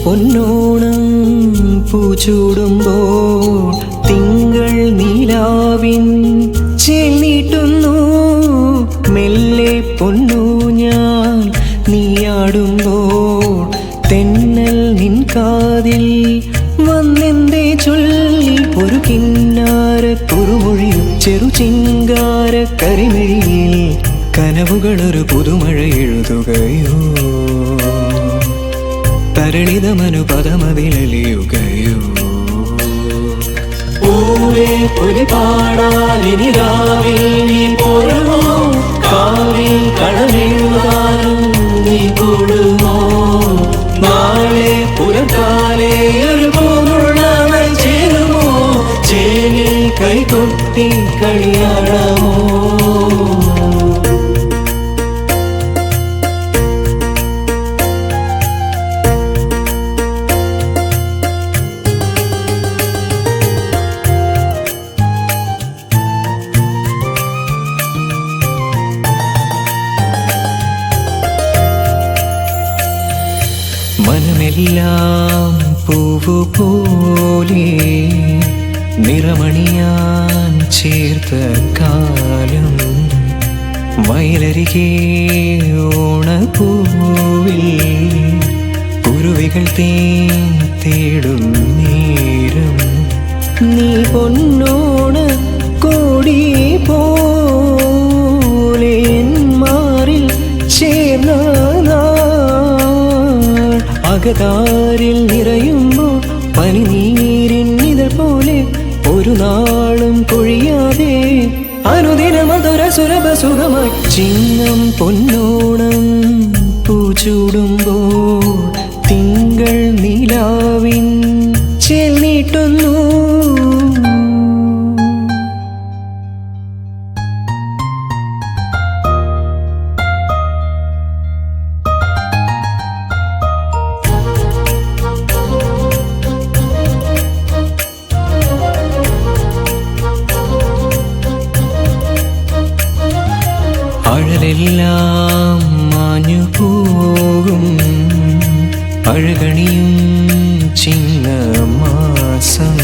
പൊന്നോണം പൂച്ചൂടുമ്പോൾ തിങ്കൾ നീലാവിൻ ചേർന്നിട്ടുന്നു മെല്ലെ പൊന്നു ഞാൻ നീയാടുമ്പോൾ തെന്നൽ നിൻ കാതിൽ വന്നെന്തേ ചൊല്ലി ഒരു കിന്നാര കുറുമൊഴിയും ചെറു ചിങ്കാര കരിമിഴിയിൽ കനവുകളൊരു പുതുമഴ എഴുതുകയോ തരളിതമനുപദമതിലലിയുകയോ പൂവേ പൊലിപാടാലിനി രാവിൽ നീ പോരുമോ കാവിൽ കടമെഴുതാനും നീ കൂടുമോ നാളെ പുലർക്കാലേ ഒരു പൂമുള്ളവൻ ചേരുമോ ചേനിൽ കൈകൊട്ടി കളിയാടാമോ മനമെല്ലാം പൂവു പോലെ നിറമണിയാൻ ചേർത്ത കാലം വയലരികെ ഓണപ്പൂവിൽ കുരുവികൾ തേടും നേരം നീ പൊന്നോണ കോടി പോലെ മാറിൽ ചേർന്ന അകതാരിൽ നിറയുമ്പോൾ പനിനീരിൻ ഇതൾ പോലെ ഒരു നാളും കൊഴിയാതെ അനുദിനം അതൊര സുലഭ സുഖമായി ചിങ്ങം പൊന്നോണം പൂച്ചൂടുമ്പോൾ തിങ്കൾ നീലാവിൻ ചേർന്നിട്ടുന്നു അഴലെല്ലാം മാഞ്ഞു പോകും അഴകണിയും ചിങ്ങമാസം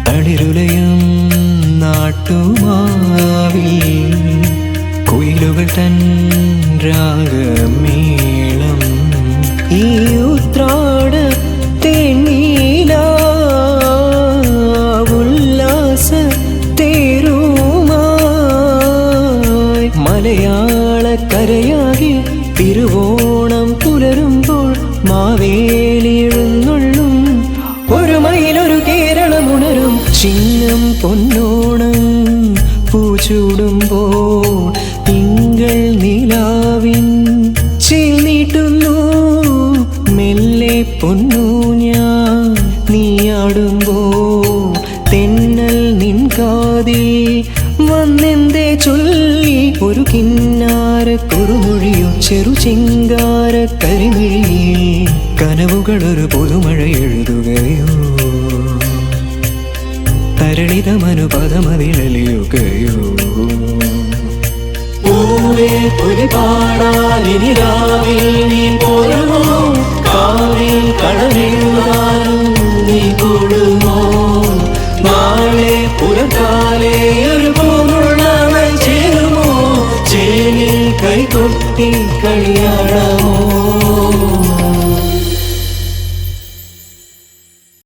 തളിരുലയും നാട്ടുമാവിൽ കുയിലുകൾ തൻ രാഗമേളം ഈ ഉത്രാട തേനീല ഉല്ലാസ മലയാളക്കരയാകെ തിരുവോണം പുലരുമ്പോൾ മാവേലി എഴുന്നള്ളും ഒരു മയിലൊരു കേരളമുണരും ചിങ്ങം പൊന്നോണം പൂച്ചൂടുമ്പോൾ തിങ്കൾ നീലാവിൻ ചേർന്നിട്ടുന്നു മെല്ലെ പൊന്നു ഞാൻ നീയാടുമ്പോൾ തെന്നൽ നിൻ കാതിൽ വന്നെന്തേ ചൊല്ലി ഒരു കിന്നാര കുറുമൊഴിയോ ചെറു ചിങ്കാര കരിമിഴിയിൽ കനവുകളൊരു പുതുമഴ എഴുതുകയോ തരളിതമനുപദമതിലലിയുകയോ പൂവേ പൊലിപാടാലിനി രാവിൽ നീ പോരുമോ കാവിൽ കടമെഴുതാനും നീ കൂടുമോ നാളെ പുലർക്കാലേ ഒരു പൂമുള്ളവൻ ചേരുമോ ചേനിൽ കൈകൊട്ടി കളിയാടാമോ